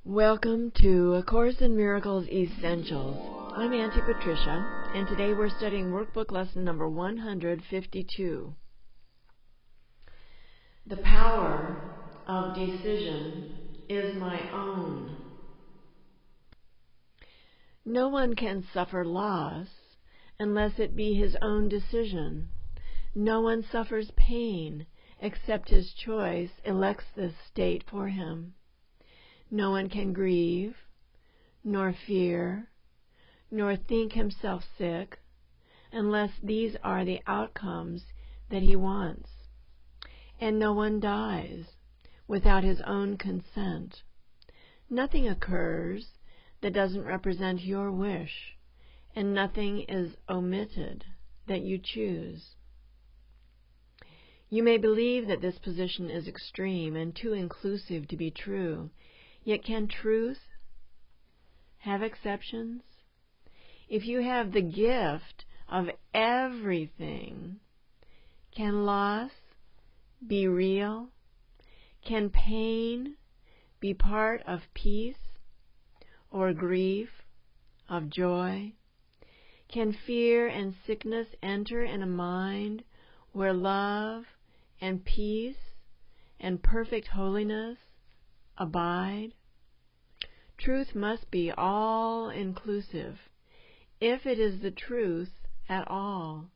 Welcome to A Course in Miracles Essentials. I'm Auntie Patricia, and today we're studying Workbook Lesson number 152. The power of decision is my own. No one can suffer loss unless it be his own decision. No one suffers pain except his choice elects this state for him. No one can grieve, nor fear, nor think himself sick, unless these are the outcomes that he wants. And no one dies without his own consent. Nothing occurs that doesn't represent your wish, and nothing is omitted that you choose. You may believe that this position is extreme and too inclusive to be true. Yet can truth have exceptions? If you have the gift of everything, can loss be real? Can pain be part of peace or grief of joy? Can fear and sickness enter in a mind where love and peace and perfect holiness abide? Truth must be all-inclusive, if it is the truth at all.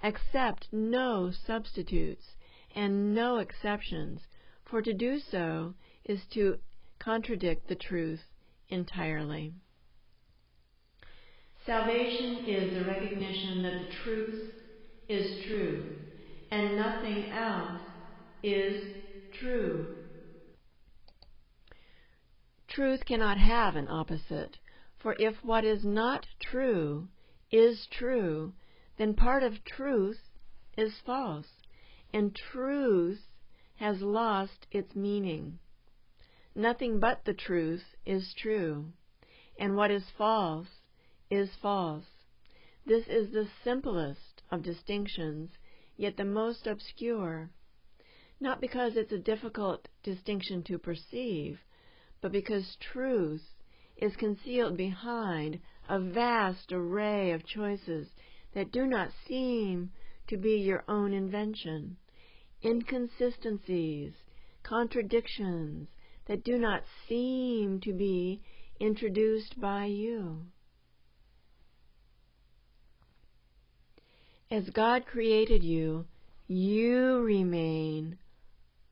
Accept no substitutes and no exceptions, for to do so is to contradict the truth entirely. Salvation is the recognition that the truth is true, and nothing else is true. Truth cannot have an opposite, for if what is not true is true, then part of truth is false, and truth has lost its meaning. Nothing but the truth is true, and what is false is false. This is the simplest of distinctions, yet the most obscure, not because it's a difficult distinction to perceive, but because truth is concealed behind a vast array of choices that do not seem to be your own invention, inconsistencies, contradictions that do not seem to be introduced by you. As God created you, you remain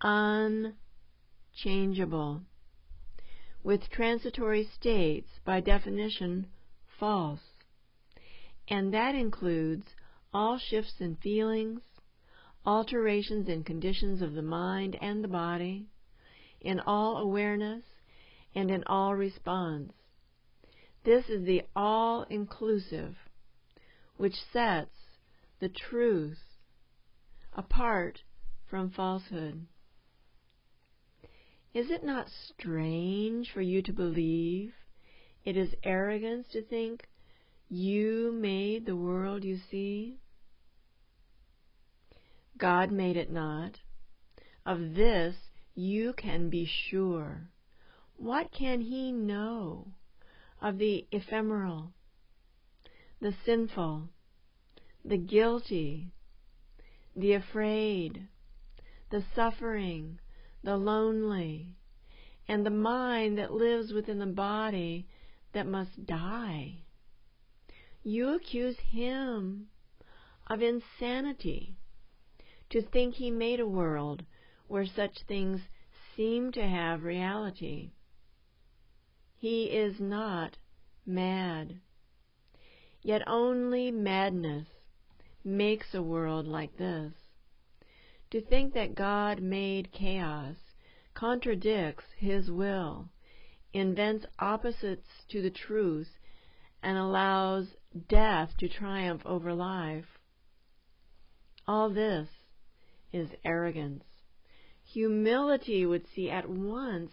unchangeable, with transitory states by definition false, and that includes all shifts in feelings, alterations in conditions of the mind and the body, in all awareness and in all response. This is the all-inclusive, which sets the truth apart from falsehood. Is it not strange for you to believe it is arrogance to think you made the world you see? God made it not. Of this you can be sure. What can He know of the ephemeral, the sinful, the guilty, the afraid, the suffering, the lonely, and the mind that lives within the body that must die? You accuse Him of insanity to think He made a world where such things seem to have reality. He is not mad. Yet only madness makes a world like this. To think that God made chaos contradicts His will, invents opposites to the truth, and allows death to triumph over life. All this is arrogance. Humility would see at once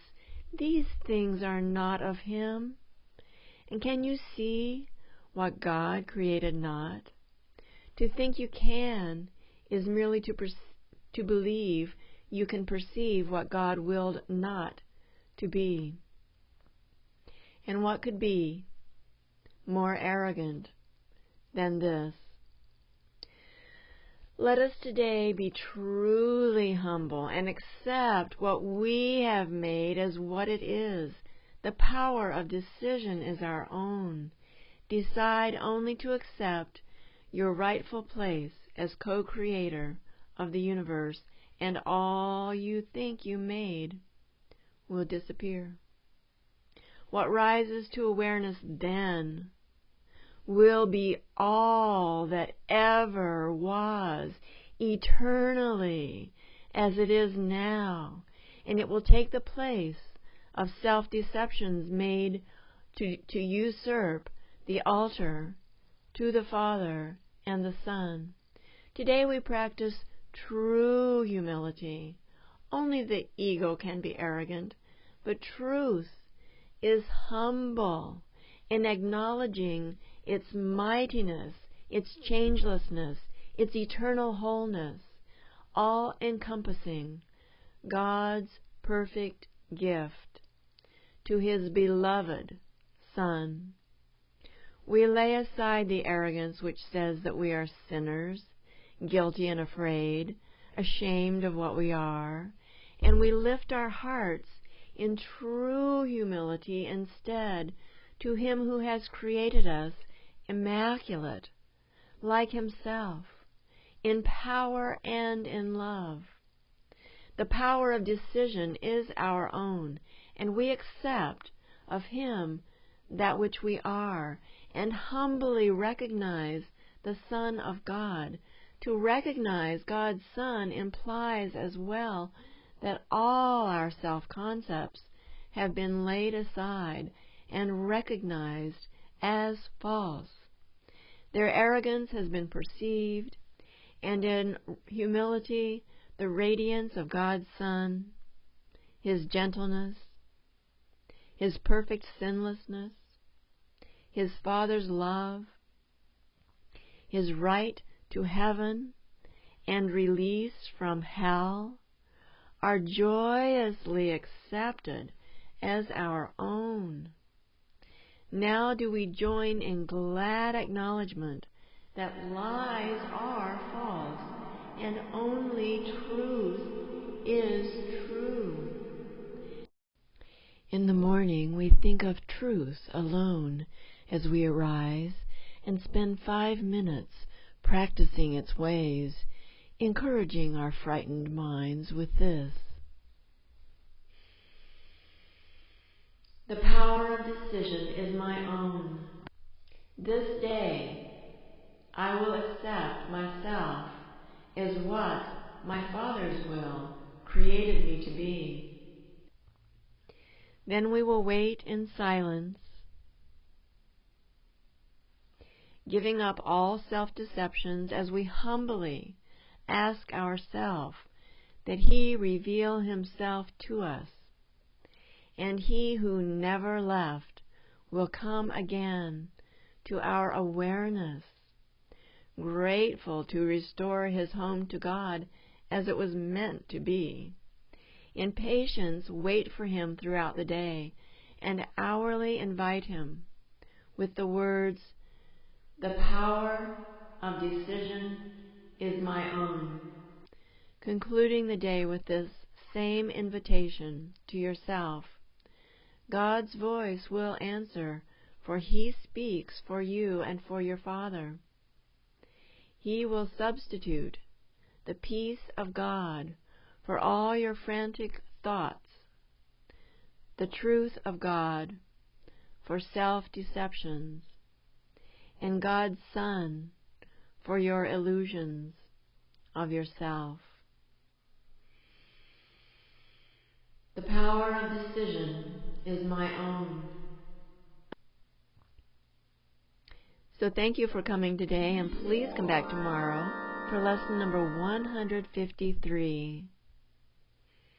these things are not of Him. And can you see what God created not? To think you can is merely to believe you can perceive what God willed not to be. And what could be more arrogant than this? Let us today be truly humble and accept what we have made as what it is. The power of decision is our own. Decide only to accept your rightful place as co-creator of the universe, and all you think you made will disappear. What rises to awareness then will be all that ever was, eternally, as it is now, and it will take the place of self-deceptions made to usurp the altar to the Father and the Son. Today we practice true humility. Only the ego can be arrogant, but truth is humble in acknowledging its mightiness, its changelessness, its eternal wholeness, all-encompassing God's perfect gift to His beloved Son. We lay aside the arrogance which says that we are sinners, guilty and afraid, ashamed of what we are, and we lift our hearts in true humility instead to Him who has created us immaculate, like Himself, in power and in love. The power of decision is our own, and we accept of Him that which we are, and humbly recognize the Son of God. To recognize God's Son implies as well that all our self-concepts have been laid aside and recognized as false. Their arrogance has been perceived, and in humility, the radiance of God's Son, His gentleness, His perfect sinlessness, His Father's love, His right to heaven and release from hell are joyously accepted as our own. Now do we join in glad acknowledgement that lies are false and only truth is true. In the morning we think of truth alone as we arise and spend 5 minutes practicing its ways, encouraging our frightened minds with this. The power of decision is my own. This day I will accept myself as what my Father's will created me to be. Then we will wait in silence, giving up all self-deceptions as we humbly ask ourselves that He reveal Himself to us, and He who never left will come again to our awareness, grateful to restore His home to God as it was meant to be. In patience, wait for Him throughout the day, and hourly invite Him with the words, "The power of decision is my own," concluding the day with this same invitation to yourself. God's voice will answer, for He speaks for you and for your Father. He will substitute the peace of God for all your frantic thoughts, the truth of God for self-deceptions, and God's Son for your illusions of yourself. The power of decision is my own. So thank you for coming today, and please come back tomorrow for lesson number 153.